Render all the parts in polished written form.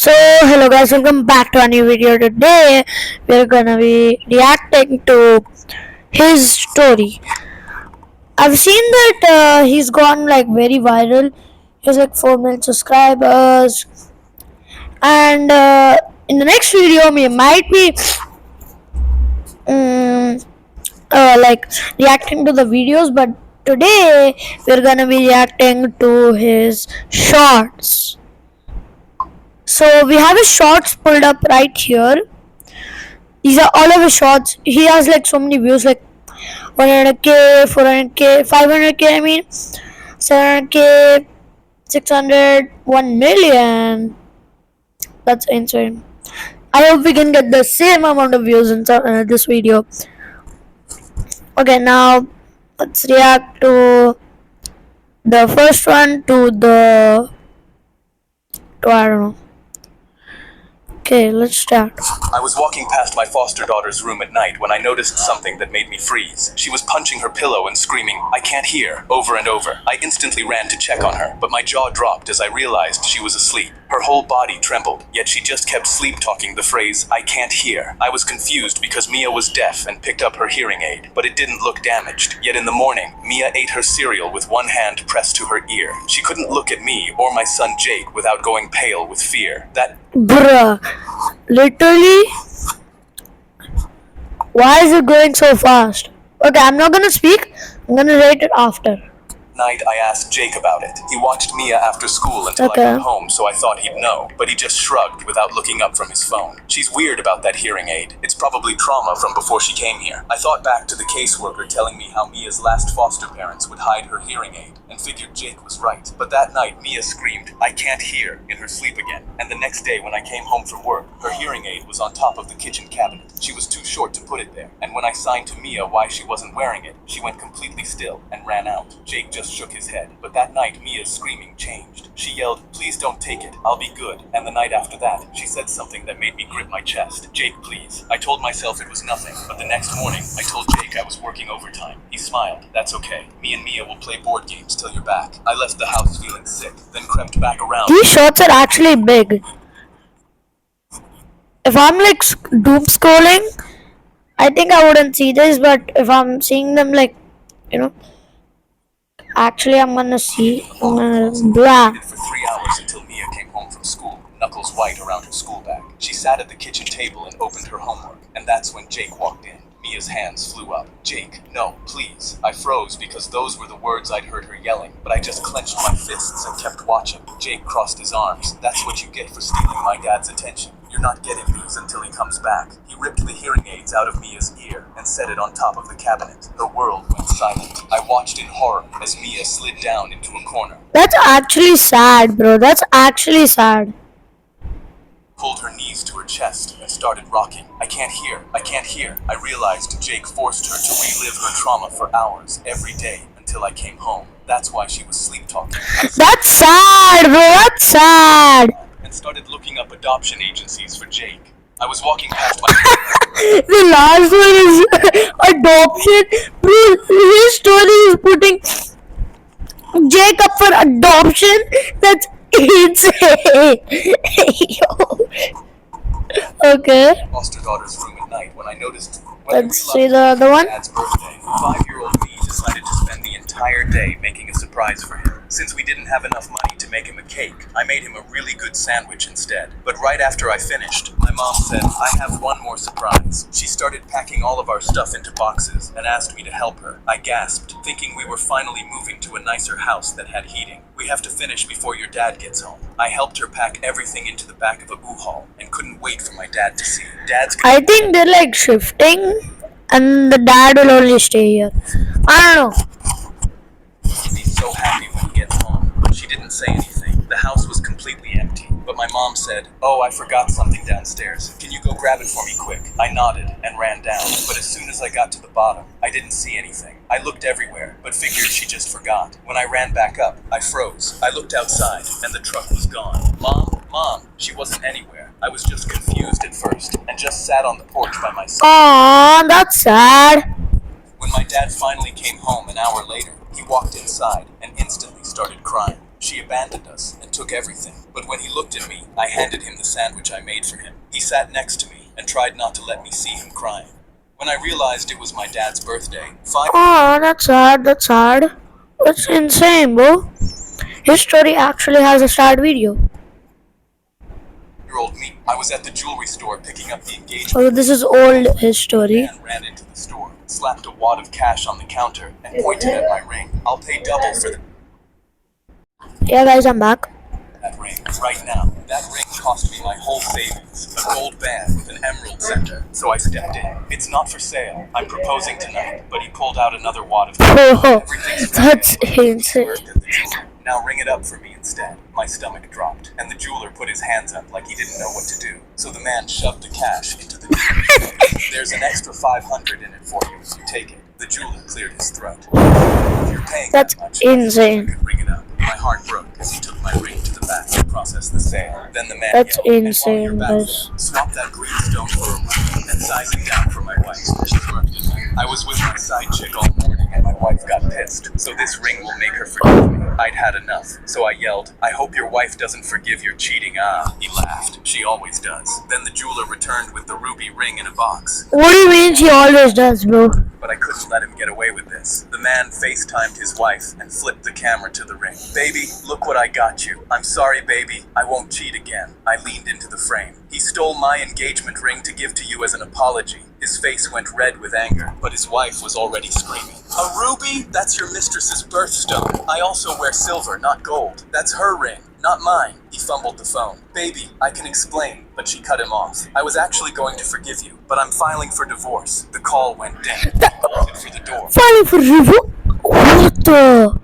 So hello guys, welcome back to a new video. Today we're gonna be reacting to his story. I've seen that he's gone like very viral. He has like 4 million subscribers, and in the next video we might be um, like reacting to the videos, but today we're gonna be reacting to his shorts. So we have his shorts pulled up right here. These are all of his shorts. He has like so many views, like 100k, 400k, 500k. I mean, 700k, 600, 1 million. That's insane. I hope we can get the same amount of views in this video. Okay, now let's react to the first one. I don't know. Okay, let's start. I was walking past my foster daughter's room at night when I noticed something that made me freeze. She was punching her pillow and screaming, "I can't hear," over and over. I instantly ran to check on her, but my jaw dropped as I realized she was asleep. Her whole body trembled, yet she just kept sleep-talking the phrase, "I can't hear." I was confused because Mia was deaf and picked up her hearing aid, but it didn't look damaged. Yet in the morning, Mia ate her cereal with one hand pressed to her ear. She couldn't look at me or my son Jake without going pale with fear. Bruh, literally, why is it going so fast? Okay, I'm not gonna speak, I'm gonna rate it after. Night, I asked Jake about it. He watched Mia after school until I got home, so I thought he'd know, but he just shrugged without looking up from his phone. She's weird about that hearing aid. It's probably trauma from before she came here. I thought back to the caseworker telling me how Mia's last foster parents would hide her hearing aid, and figured Jake was right. But that night, Mia screamed, "I can't hear," in her sleep again. And the next day when I came home from work, her hearing aid was on top of the kitchen cabinet. She was too short to put it there, and when I signed to Mia why she wasn't wearing it, she went completely still and ran out. Jake just shook his head. But that night, Mia's screaming changed. She yelled, "Please don't take it, I'll be good." And the night after that, she said something that made me grip my chest. "Jake, please." I told myself it was nothing, but the next morning, I told Jake I was working overtime. He smiled. "That's okay. Me and Mia will play board games till you're back." I left the house feeling sick, then crept back around. These shorts are actually big. If I'm like doom scrolling, I think I wouldn't see this, but if I'm seeing them like, actually I'm gonna see. Blah. For 3 hours until Mia came home from school, knuckles white around her school bag. She sat at the kitchen table and opened her homework, and that's when Jake walked in. Mia's hands flew up. "Jake, no, please." I froze because those were the words I'd heard her yelling, but I just clenched my fists and kept watching. Jake crossed his arms. "That's what you get for stealing my dad's attention. You're not getting these until he comes back." He ripped the hearing aids out of Mia's ear and set it on top of the cabinet. The world went silent. I watched in horror as Mia slid down into a corner. That's actually sad, bro. That's actually sad. Pulled her knees to her chest and started rocking. "I can't hear, I can't hear." I realized Jake forced her to relive her trauma for hours every day until I came home. That's why she was sleep-talking. That's sad, bro. That's sad. And started looking up adoption agencies for Jake. I was walking past my... The last one is adoption. Bro, his story is putting Jake up for adoption. That's insane. Okay. Foster daughter's room at night when I noticed... Let's see the other one. Dad's birthday. 5-year-old me decided to spend the entire day making a surprise for him. Since we didn't have enough money to make him a cake, I made him a really good sandwich instead. But right after I finished, my mom said, "I have one more surprise." She started packing all of our stuff into boxes and asked me to help her. I gasped, thinking we were finally moving to a nicer house that had heating. "We have to finish before your dad gets home." I helped her pack everything into the back of a U-Haul and couldn't wait for my dad to see. I think they're like shifting and the dad will only stay here. I don't know. He'd be so happy when he gets home. She didn't say anything. The house was completely empty. But my mom said, "Oh, I forgot something downstairs. Can you go grab it for me quick?" I nodded and ran down. But as soon as I got to the bottom, I didn't see anything. I looked everywhere, but figured she just forgot. When I ran back up, I froze. I looked outside, and the truck was gone. Mom, she wasn't anywhere. I was just confused at first, and just sat on the porch by myself. Aww, that's sad. When my dad finally came home an hour later, he walked inside and instantly started crying. She abandoned us and took everything. But when he looked at me, I handed him the sandwich I made for him. He sat next to me and tried not to let me see him crying. When I realized it was my dad's birthday, Oh, that's sad. That's sad. That's insane, bro. His story actually has a sad video. Year-old me, I was at the jewelry store picking up the engagement. Oh, this is old. His story. Man ran into the store, slapped a wad of cash on the counter, and pointed at my ring. I'll pay double for Yeah, guys, I'm back. that ring right now. That ring cost me my whole savings, a gold band with an emerald center. So I stepped in. It's not for sale. I'm proposing tonight, but he pulled out another wad of Oh, Everything's that's He insane. worked at the jeweler. Now ring it up for me instead. My stomach dropped, and the jeweler put his hands up like he didn't know what to do. So the man shoved the cash into the jeweler's. There's an extra 500 in it for you. You take it. The jeweler cleared his throat. If you're paying That's that much, insane. I could ring it up. My heart broke as he took my ring to the back to process the sale. Then the man That's yelled, "And while insane, you're back guys. there, swap that green stone for a money and size it down for my wife. She's worked it. I was with my side chick all morning and my wife got pissed. So this ring will make her forgive me. I'd had enough. So I yelled, I hope your wife doesn't forgive your cheating. Ah, he laughed. She always does. Then the jeweler returned with the ruby ring in a box. What do you mean she always does, bro? But I couldn't let him get away with this. The man FaceTimed his wife and flipped the camera to the ring. Baby, look what I got you. I'm sorry, baby. I won't cheat again. I leaned into the frame. He stole my engagement ring to give to you as an apology. His face went red with anger, but his wife was already screaming. A ruby? That's your mistress's birthstone. I also wear silver, not gold. That's her ring, not mine. He fumbled the phone. Baby, I can explain, but she cut him off. I was actually going to forgive you, but I'm filing for divorce. The call went dead. I waited for the door. Filing for review? What the?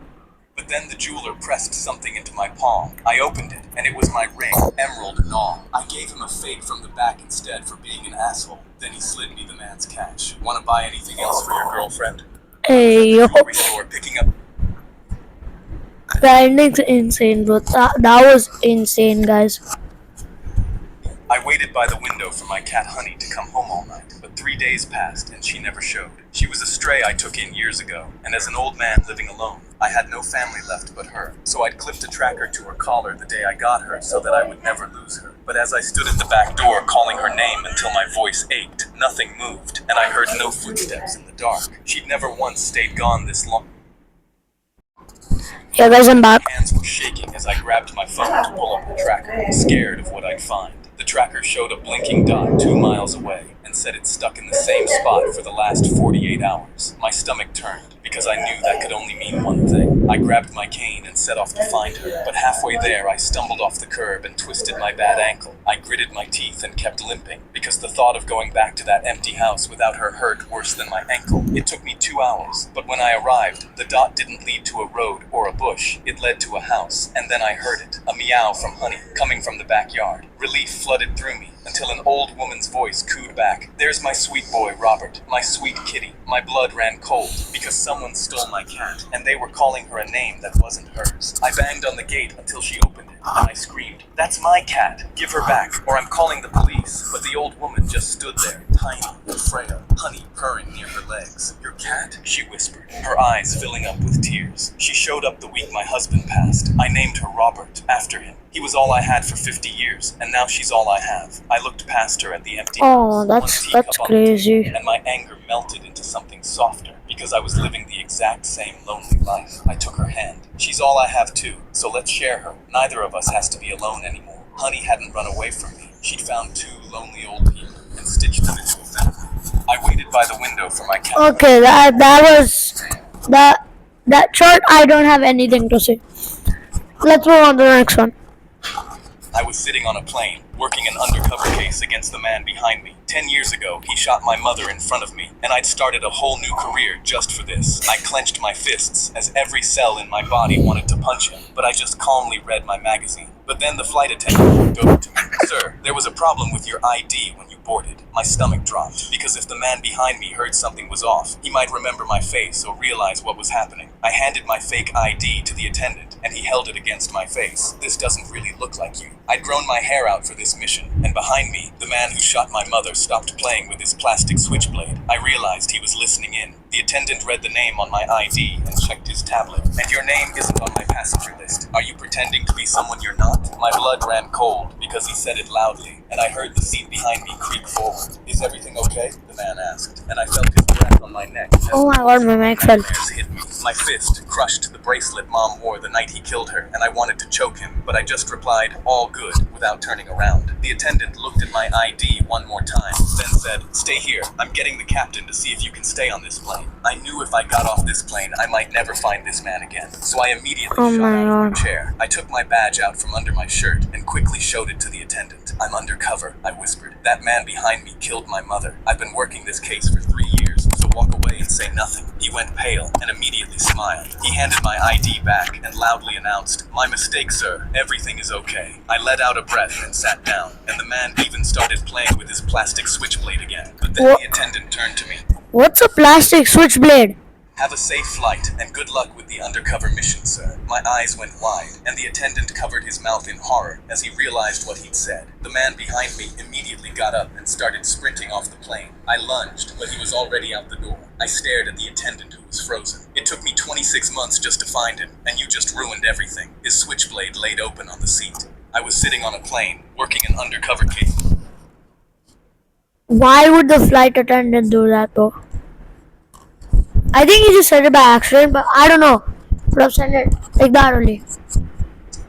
But then the jeweler pressed something into my palm. I opened it, and it was my ring, emerald and all. I gave him a fake from the back instead for being an asshole. Then he slid me the man's cash. Want to buy anything else for your girlfriend? Hey, yo. Jewelry store picking up. The ending's insane, bro. That was insane, guys. I waited by the window for my cat Honey to come home all night, but 3 days passed and she never showed. She was a stray I took in years ago, and as an old man living alone, I had no family left but her. So I'd clipped a tracker to her collar the day I got her so that I would never lose her. But as I stood at the back door calling her name until my voice ached, nothing moved, and I heard no footsteps in the dark. She'd never once stayed gone this long. Yeah, guys, I'm back. My hands were shaking as I grabbed my phone to pull up the tracker, scared of what I'd find. The tracker showed a blinking dot 2 miles away and said it stuck in the same spot for the last 48 hours. My stomach turned because I knew that could only mean one thing. I grabbed my cane and set off to find her, but halfway there I stumbled off the curb and twisted my bad ankle. I gritted my teeth and kept limping because the thought of going back to that empty house without her hurt worse than my ankle. It took me 2 hours, but when I arrived, the dot didn't lead to a road or a bush. It led to a house, and then I heard it, a meow from Honey, coming from the backyard. Relief flooded through me until an old woman's voice cooed back, "There's my sweet boy, Robert, my sweet kitty." My blood ran cold because someone stole my cat, and they were calling her a name that wasn't hers. I banged on the gate until she opened it, and I screamed, "That's my cat! Give her back, or I'm calling the police." But the old woman just stood there, tiny and frail, Honey purring near her legs. "Your cat?" she whispered, her eyes filling up with tears. "She showed up the week my husband passed. I named her Robert, after him. He was all I had for 50 years, and now she's all I have." I looked past her at the empty Oh, house, that's crazy. and my anger melted into something softer because I was living the exact same lonely life. I took her hand. "She's all I have too, so let's share her. Neither of us has to be alone anymore." Honey hadn't run away from me. She'd found 2 lonely old people and stitched them into a family. I waited by the window for my cat. Okay, that was that chart. I don't have anything to say. Let's move on to the next one. I was sitting on a plane, working an undercover case against the man behind me. 10 years ago, he shot my mother in front of me, and I'd started a whole new career just for this. I clenched my fists as every cell in my body wanted to punch him, but I just calmly read my magazine. But then the flight attendant walked over to me. "Sir, there was a problem with your ID when you boarded." My stomach dropped, because if the man behind me heard something was off, he might remember my face or realize what was happening. I handed my fake ID to the attendant, and he held it against my face. "This doesn't really look like you." I'd grown my hair out for this mission, and behind me, the man who shot my mother stopped playing with his plastic switchblade. I realized he was listening in. The attendant read the name on my ID and checked his tablet. And your name isn't on my passenger list. Are you pretending to be someone you're not? My blood ran cold because he said it loudly, and I heard the seat behind me creak forward. Is everything okay? The man asked, and I felt his breath on my neck. Oh my god, my mic fell. Hit me. My fist crushed the bracelet Mom wore the night he killed her, and I wanted to choke him, but I just replied, all good, without turning around. The attendant looked at my ID one more time, then said, stay here. I'm getting the captain to see if you can stay on this plane. I knew if I got off this plane, I might never find this man again. So I immediately shot out of my chair. I took my badge out from under my shirt and quickly showed it to the attendant. I'm undercover, I whispered. That man behind me killed my mother. I've been working this case for 3 years, so walk away and say nothing. He went pale and immediately smiled. He handed my ID back and loudly announced, my mistake, sir. Everything is okay. I let out a breath and sat down, and the man even started playing with his plastic switchblade again. But then the attendant turned to me. What's a plastic switchblade? Have a safe flight and good luck with the undercover mission, sir. My eyes went wide, and the attendant covered his mouth in horror as he realized what he'd said. The man behind me immediately got up and started sprinting off the plane. I lunged, but he was already out the door. I stared at the attendant who was frozen. It took me 26 months just to find him, and you just ruined everything. His switchblade laid open on the seat. I was sitting on a plane, working an undercover case. Why would the flight attendant do that though? I think he just said it by accident, but I don't know. Would have said it like that only.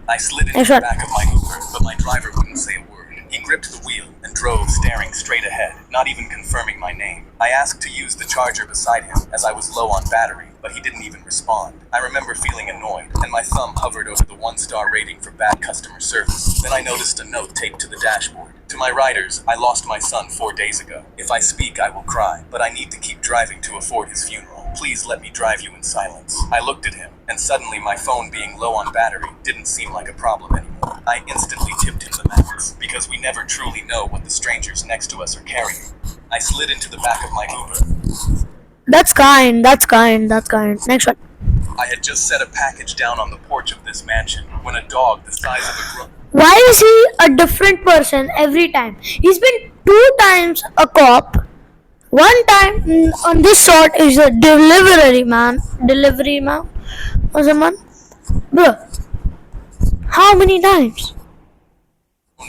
I slid into the back of my Uber, but my driver wouldn't say a word. He gripped the wheel and drove, staring straight ahead, not even confirming my name. I asked to use the charger beside him as I was low on battery, but he didn't even respond. I remember feeling annoyed, and my thumb hovered over the 1-star rating for bad customer service. Then I noticed a note taped to the dashboard. To my riders, I lost my son 4 days ago. If I speak, I will cry, but I need to keep driving to afford his funeral. Please let me drive you in silence. I looked at him, and suddenly my phone being low on battery didn't seem like a problem anymore. I instantly tipped him the max, because we never truly know what the strangers next to us are carrying. I slid into the back of my Uber. That's kind. Next one. I had just set a package down on the porch of this mansion when a dog the size of a grown... Why is he a different person every time? He's been 2 times a cop. 1 time on this sort is a delivery man. Or someone. Bro. How many times?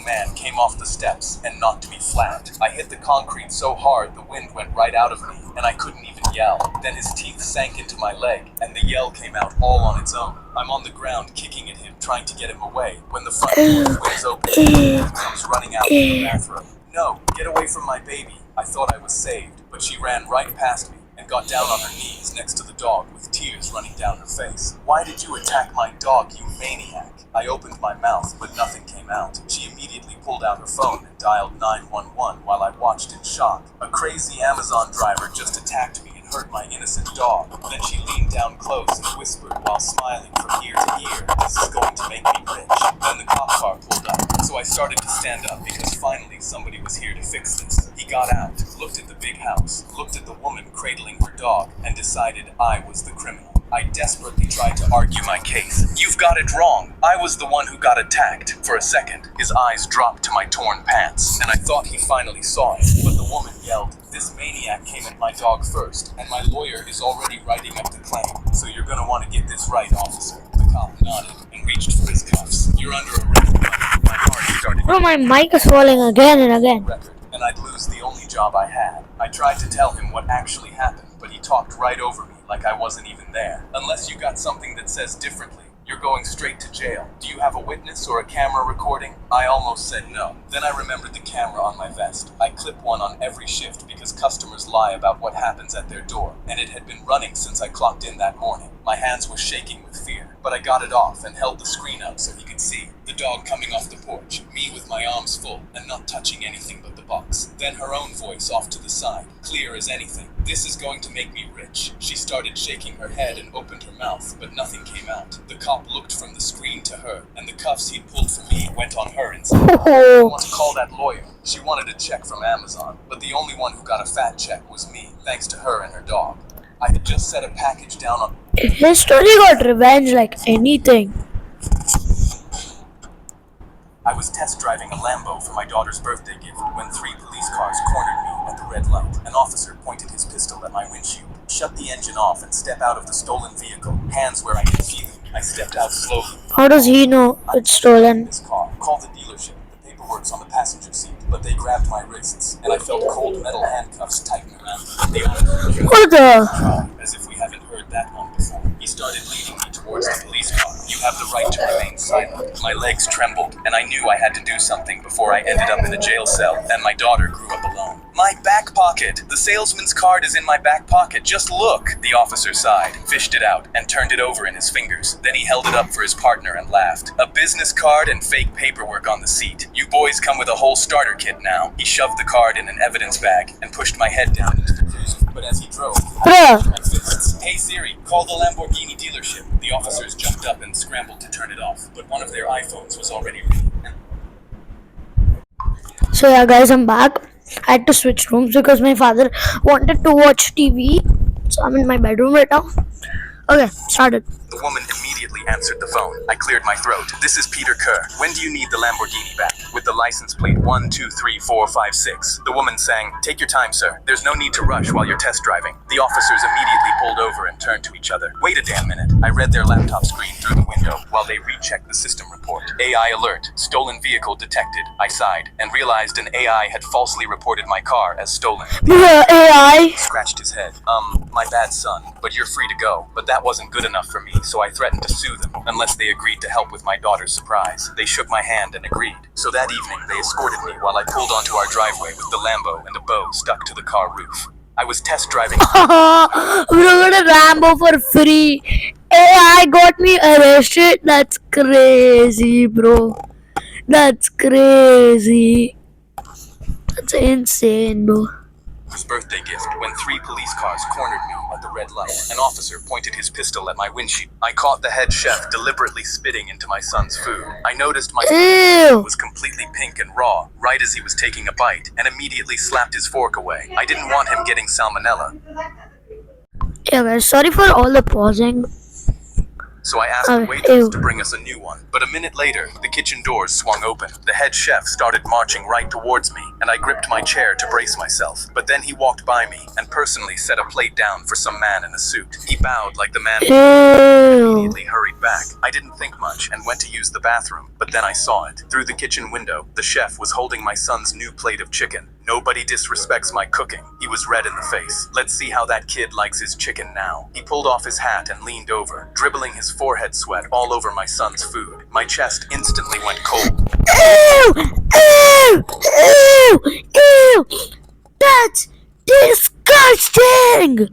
Man came off the steps and knocked me flat. I hit the concrete so hard the wind went right out of me, and I couldn't even yell. Then his teeth sank into my leg, and the yell came out all on its own. I'm on the ground kicking at him, trying to get him away, when the front door swings open and he comes running out from the bathroom. No, get away from my baby. I thought I was saved, but she ran right past me and got down on her knees next to the dog with tears running down her face. Why did you attack my dog, you maniac? I opened my mouth, but nothing came out. She immediately pulled out her phone and dialed 911 while I watched in shock. A crazy Amazon driver just attacked me and hurt my innocent dog. Then she leaned down close and whispered while smiling from ear to ear, this is going to make me rich. Then the cop car pulled up, so I started to stand up because finally somebody was here to fix this. He got out, looked at the big house, looked at the woman cradling her dog, and decided I was the criminal. I desperately tried to argue my case. You've got it wrong. I was the one who got attacked. For a second, his eyes dropped to my torn pants, and I thought he finally saw it. But the woman yelled, this maniac came at my dog first, and my lawyer is already writing up the claim. So you're gonna want to get this right, officer. The cop nodded and reached for his cuffs. You're under arrest. My heart started... Oh, my mic is falling again and again. And I'd lose the only job I had. I tried to tell him what actually happened, but he talked right over me like I wasn't even there. Unless you got something that says differently, you're going straight to jail. Do you have a witness or a camera recording? I almost said no. Then I remembered the camera on my vest. I clip one on every shift because customers lie about what happens at their door, and it had been running since I clocked in that morning. My hands were shaking with fear, but I got it off and held the screen up so he could see. The dog coming off the porch, me with my arms full and not touching anything but the box. Then her own voice off to the side, clear as anything. This is going to make me rich. She started shaking her head and opened her mouth, but nothing came out. The cop looked from the screen to her, and the cuffs he'd pulled from me went on her instead. I didn't want to call that lawyer. She wanted a check from Amazon, but the only one who got a fat check was me, thanks to her and her dog. I had just set a package down on... His story got revenge like anything. I was test driving a Lambo for my daughter's birthday gift when 3 police cars cornered me at the red light. An officer pointed his pistol at my windshield. Shut the engine off and step out of the stolen vehicle. Hands where I can feel them. I stepped out slowly. How does he know it's stolen? This car. Call the dealership. The paperwork's on the passenger seat, but they grabbed my wrists, and I felt cold metal handcuffs tighten around me. The officer What the? as if we haven't heard that one before. He started leading me towards the police car. You have the right to remain silent. My legs trembled, and I knew I had to do something before I ended up in a jail cell, and my daughter grew up alone. My back pocket! The salesman's card is in my back pocket. Just look! The officer sighed, fished it out, and turned it over in his fingers. Then he held it up for his partner and laughed. A business card and fake paperwork on the seat. You boys come with a whole starter kit now. He shoved the card in an evidence bag and pushed my head down into the cruiser. But as he drove, I Bruh. my fists. Hey Siri, call the Lamborghini dealership. The officers jumped up and scrambled to turn it off, but one of their iPhones was already ringing. So yeah, guys, I'm back. I had to switch rooms because my father wanted to watch TV. So I'm in my bedroom right now. Okay, started. The woman immediately answered the phone. I cleared my throat. This is Peter Kerr. When do you need the Lamborghini back? With the license plate 123456. The woman sang, take your time, sir. There's no need to rush while you're test driving. The officers immediately pulled over and turned to each other. Wait a damn minute. I read their laptop screen through the window while they rechecked the system report. AI alert. Stolen vehicle detected. I sighed and realized an AI had falsely reported my car as stolen. Bruh, AI. Scratched his head. My bad, son, but you're free to go. But that wasn't good enough for me, so I threatened to sue them unless they agreed to help with my daughter's surprise. They shook my hand and agreed. So that evening, they escorted me while I pulled onto our driveway with the Lambo and a bow stuck to the car roof. I was test driving. Bro, got a Rambo for free. AI got me arrested. That's crazy, bro. That's crazy. That's insane, bro. His birthday gift when 3 police cars cornered me at the red light. An officer pointed his pistol at my windshield. I caught the head chef deliberately spitting into my son's food. I noticed my Ew. was completely pink and raw right as he was taking a bite and immediately slapped his fork away. I didn't want him getting salmonella, Yeah, guys, sorry for all the pausing. so I asked the waitress to bring us a new one. But a minute later, the kitchen doors swung open. The head chef started marching right towards me, and I gripped my chair to brace myself. But then he walked by me and personally set a plate down for some man in a suit. He bowed like the man Ew. immediately hurried back. I didn't think much and went to use the bathroom, but then I saw it. Through the kitchen window, the chef was holding my son's new plate of chicken. Nobody disrespects my cooking. He was red in the face. Let's see how that kid likes his chicken now. He pulled off his hat and leaned over, dribbling his forehead sweat all over my son's food. My chest instantly went cold. Ew! Ew! Ew! Ew! That's disgusting!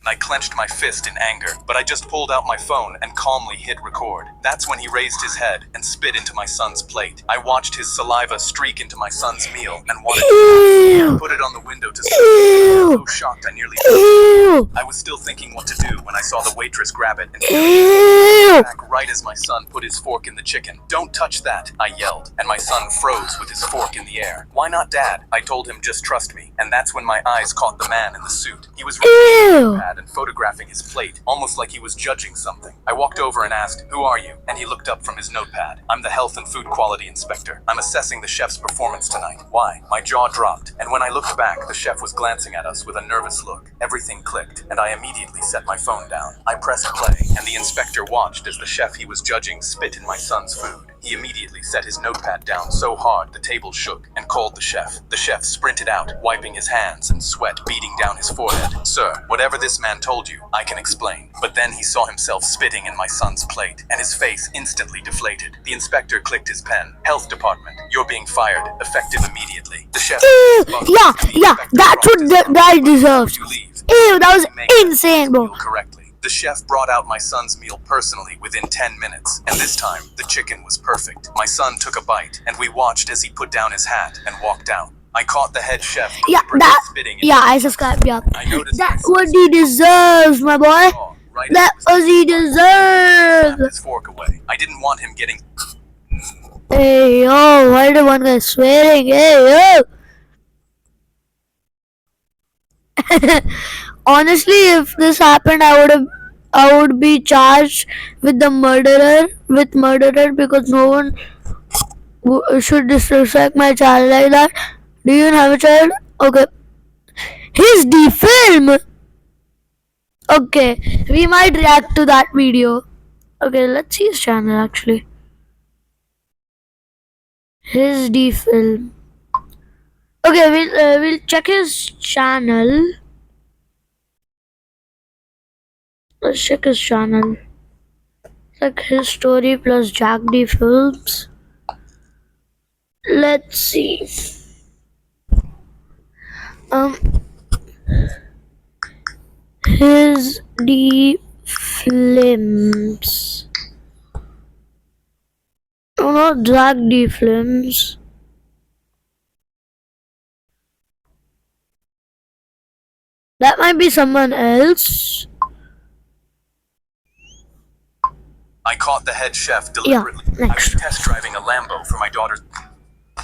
I clenched my fist in anger, but I just pulled out my phone and calmly hit record. That's when he raised his head and spit into my son's plate. I watched his saliva streak into my son's meal and wanted to Ew! put it on the window to Ew! so shocked I nearly Ew! I was still thinking what to do when I saw the waitress grab it and Ew! back right as my son put his fork in the chicken. Don't touch that, I yelled, and my son froze with his fork in the air. Why not, Dad? I told him just trust me, and that's when my eyes caught the man in the suit. He was Ew! and photographing his plate, almost like he was judging something. I walked over and asked, who are you? And he looked up from his notepad. I'm the health and food quality inspector. I'm assessing the chef's performance tonight. Why? My jaw dropped, and when I looked back, the chef was glancing at us with a nervous look. Everything clicked, and I immediately set my phone down. I pressed play, and the inspector watched as the chef he was judging spit in my son's food. He immediately set his notepad down so hard the table shook and called the chef. The chef sprinted out, wiping his hands and sweat beading down his forehead. Sir, whatever this man told you, I can explain. But then he saw himself spitting in my son's plate, and his face instantly deflated. The inspector clicked his pen. Health department, you're being fired, effective immediately. The chef. Yeah, that's what the guy deserves. You leave. Ew, that was insane, bro. Correctly. The chef brought out my son's meal personally within 10 minutes, and this time, the chicken was perfect. My son took a bite, and we watched as he put down his hat and walked out. I caught the head chef Yeah, deliberately spitting in I subscribe, yeah. I noticed That's my what he deserves, my boy. jaw right That as was he he deserves. slapped his fork away. I didn't want him getting Hey, yo, why the one guy swearing? Hey, yo. Honestly, if this happened, I would be charged with murderer because no one should disrespect my child like that. Do you even have a child? Okay. He's defilm. Okay, we might react to that video. Okay, let's see his channel actually. His D film. Okay, we'll check his channel. Let's check his channel. Like his story plus Jack D films. Let's see. Um, his D films. Oh, not Jack D films. That might be someone else. I caught the head chef deliberately. Yeah, next. I was test driving a Lambo for my daughter's.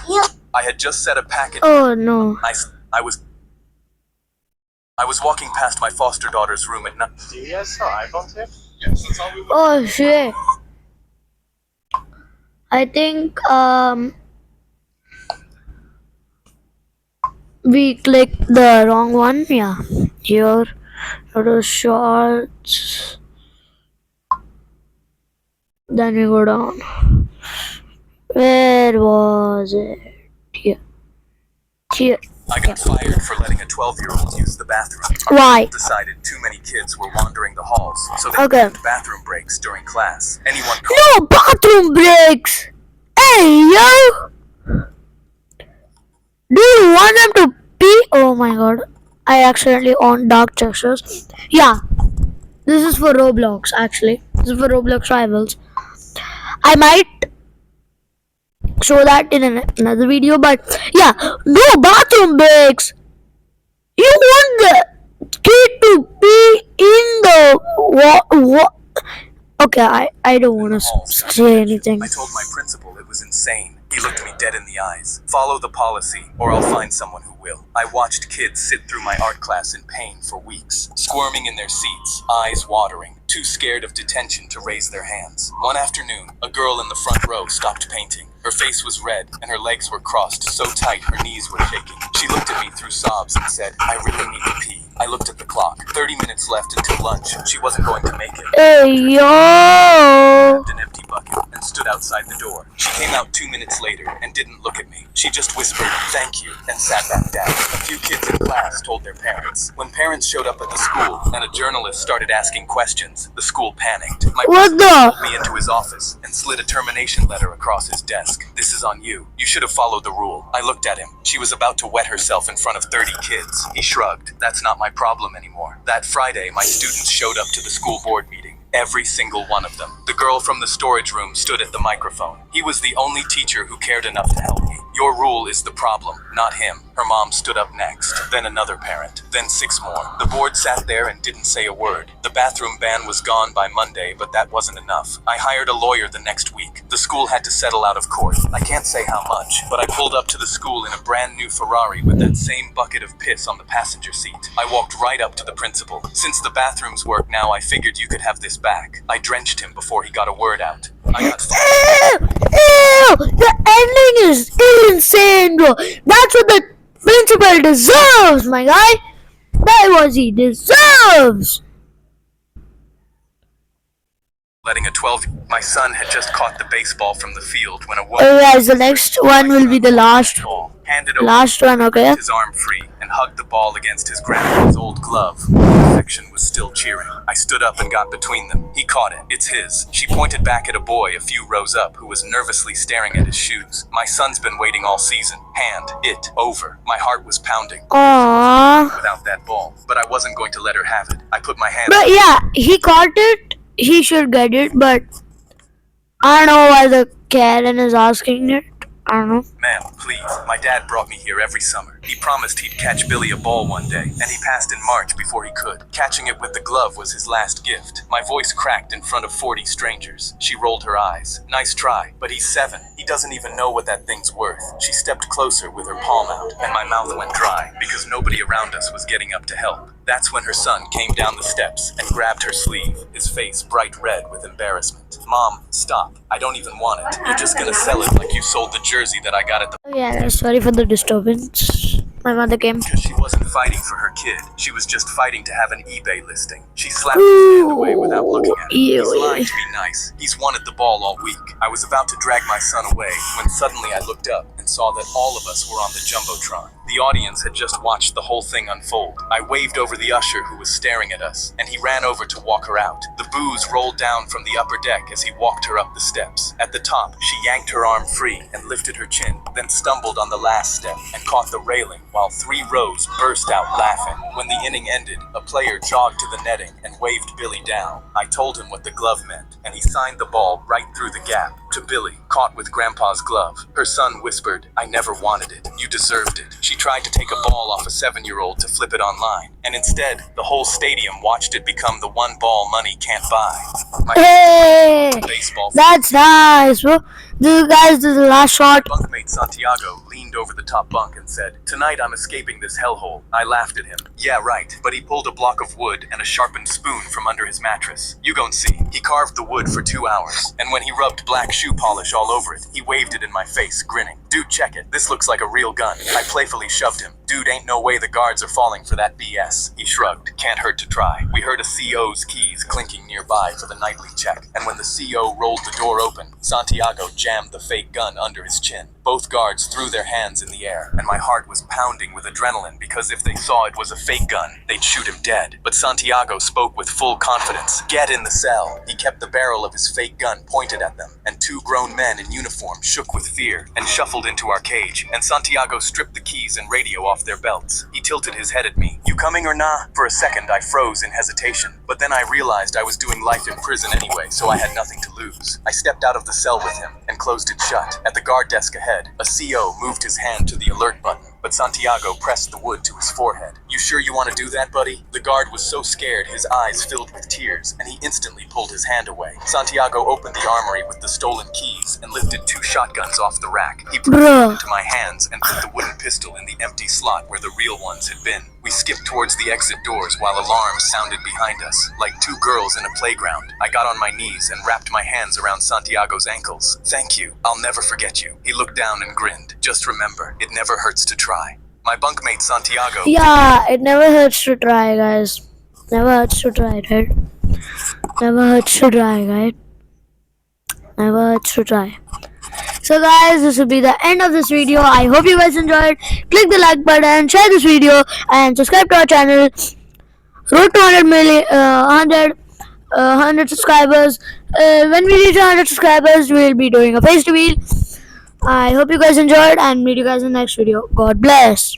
Yeah. I had just set a package. Oh no. I was walking past my foster daughter's room at night. Do you guys sell iPhones here? Yes, that's all we want. Oh shit. I think we clicked the wrong one. Yeah. Here. Photo shorts. Then we go down. Where was it? Here. Here. I got fired for letting a 12-year-old use the bathroom. Why? Decided too many kids were wandering the halls, so they Okay. took bathroom breaks during class. Anyone No bathroom breaks! Hey yo! Do you want them to pee? Oh my god. I accidentally on dark textures. Yeah. This is for Roblox actually. This is for Roblox rivals. I might show that in another video, but yeah, no bathroom breaks. You want the kid to be in the what? Okay, I don't want to say anything. I told my principal it was insane. He looked me dead in the eyes. Follow the policy, or I'll find someone who will. I watched kids sit through my art class in pain for weeks, squirming in their seats, eyes watering, too scared of detention to raise their hands. One afternoon, a girl in the front row stopped painting. Her face was red, and her legs were crossed so tight her knees were shaking. She looked at me through sobs and said, "I really need to pee." I looked at the clock. 30 minutes left until lunch. She wasn't going to make it. Hey yo! Grabbed an empty bucket and stood outside the door. She came out 2 minutes later and didn't look at me. She just whispered, "Thank you," and sat back down. A few kids in class told their parents. When parents showed up at the school and a journalist started asking questions, the school panicked. My What principal the? pulled me into his office and slid a termination letter across his desk. "This is on you. You should have followed the rule." I looked at him. She was about to wet herself in front of 30 kids. He shrugged. "That's not my problem anymore." That Friday, my students showed up to the school board meeting. Every single one of them. The girl from the storage room stood at the microphone. He was the only teacher who cared enough to help me. "Your rule is the problem, not him." Her mom stood up next, then another parent, then 6 more. The board sat there and didn't say a word. The bathroom ban was gone by Monday, but that wasn't enough. I hired a lawyer the next week. The school had to settle out of court. I can't say how much, but I pulled up to the school in a brand new Ferrari with that same bucket of piss on the passenger seat. I walked right up to the principal. "Since the bathrooms work now, I figured you could have this back." I drenched him before he got a word out. I got Ew! Ew! The ending is insane, bro. That's what the principal deserves, my guy. That what he deserves. letting a 12. My son had just caught the baseball from the field when a woman. Guys, the next one will be the last handed over last one, okay? his arm free and hugged the ball against his grandpa's old glove. The section was still cheering. I stood up and got between them. He caught it. "It's his." She pointed back at a boy a few rows up who was nervously staring at his shoes. "My son's been waiting all season. Hand it over." My heart was pounding Aww. without that ball, but I wasn't going to let her have it. I put my hand. But yeah, he caught it. He should get it, but I don't know why the Karen is asking it. I don't know. "Ma'am, please. My dad brought me here every summer. He promised he'd catch Billy a ball one day, and he passed in March before he could. Catching it with the glove was his last gift." My voice cracked in front of 40 strangers. She rolled her eyes. "Nice try, but he's 7. He doesn't even know what that thing's worth." She stepped closer with her palm out, and my mouth went dry because nobody around us was getting up to help. That's when her son came down the steps and grabbed her sleeve, his face bright red with embarrassment. "Mom, stop. I don't even want it. You're just gonna sell it like you sold the jersey that I got at the..." Oh yeah, sorry for the disturbance. My mother came. Because she wasn't fighting for her kid. She was just fighting to have an eBay listing. She slapped his hand away without looking at him. He's lying to be nice. He's wanted the ball all week. I was about to drag my son away when suddenly I looked up and saw that all of us were on the Jumbotron. The audience had just watched the whole thing unfold. I waved over the usher who was staring at us, and he ran over to walk her out. The booze rolled down from the upper deck as he walked her up the steps. At the top, she yanked her arm free and lifted her chin, then stumbled on the last step and caught the railing while 3 rows burst out laughing. When the inning ended, a player jogged to the netting and waved Billy down. I told him what the glove meant, and he signed the ball right through the gap to Billy, caught with Grandpa's glove. Her son whispered, "I never wanted it. You deserved it." She tried to take a ball off a 7-year-old to flip it online, and instead, the whole stadium watched it become the one ball money can't buy. Hey, that's nice, bro. This is the last shot. Bunkmate Santiago leaned over the top bunk and said, "Tonight I'm escaping this hellhole." I laughed at him. Yeah, right, but he pulled a block of wood and a sharpened spoon from under his mattress. You gon' see. He carved the wood for 2 hours, and when he rubbed black shoe polish all over it, he waved it in my face, grinning. "Dude, check it. This looks like a real gun." I playfully shoved him. "Dude, ain't no way the guards are falling for that BS." He shrugged. "Can't hurt to try." We heard a CO's keys clinking nearby for the nightly check, and when the CO rolled the door open, Santiago jammed the fake gun under his chin. Both guards threw their hands in the air, and my heart was pounding with adrenaline because if they saw it was a fake gun, they'd shoot him dead. But Santiago spoke with full confidence. "Get in the cell." He kept the barrel of his fake gun pointed at them, and 2 grown men in uniform shook with fear and shuffled into our cage, and Santiago stripped the keys and radio off their belts. He tilted his head at me. "You coming or nah?" For a second I froze in hesitation, but then I realized I was doing life in prison anyway, so I had nothing to lose. I stepped out of the cell with him and closed it shut. At the guard desk ahead, a CO moved his hand to the alert button, but Santiago pressed the wood to his forehead. "You sure you want to do that, buddy?" The guard was so scared his eyes filled with tears, and he instantly pulled his hand away. Santiago opened the armory with the stolen keys and lifted 2 shotguns off the rack. He put them into my hands and put the wooden pistol in the empty slot where the real ones had been. We skipped towards the exit doors while alarms sounded behind us, like 2 girls in a playground. I got on my knees and wrapped my hands around Santiago's ankles. "Thank you. I'll never forget you." He looked down and grinned. "Just remember, it never hurts to try." My bunkmate Santiago. Yeah, it never hurts to try, guys. Never hurts to try, right? Never hurts to try, right? Never hurts to try. So guys, this will be the end of this video. I hope you guys enjoyed. Click the like button, share this video, and subscribe to our channel. Road to 100 million, 100 subscribers. When we reach 100 subscribers, we'll be doing a face reveal. I hope you guys enjoyed and meet you guys in the next video. God bless.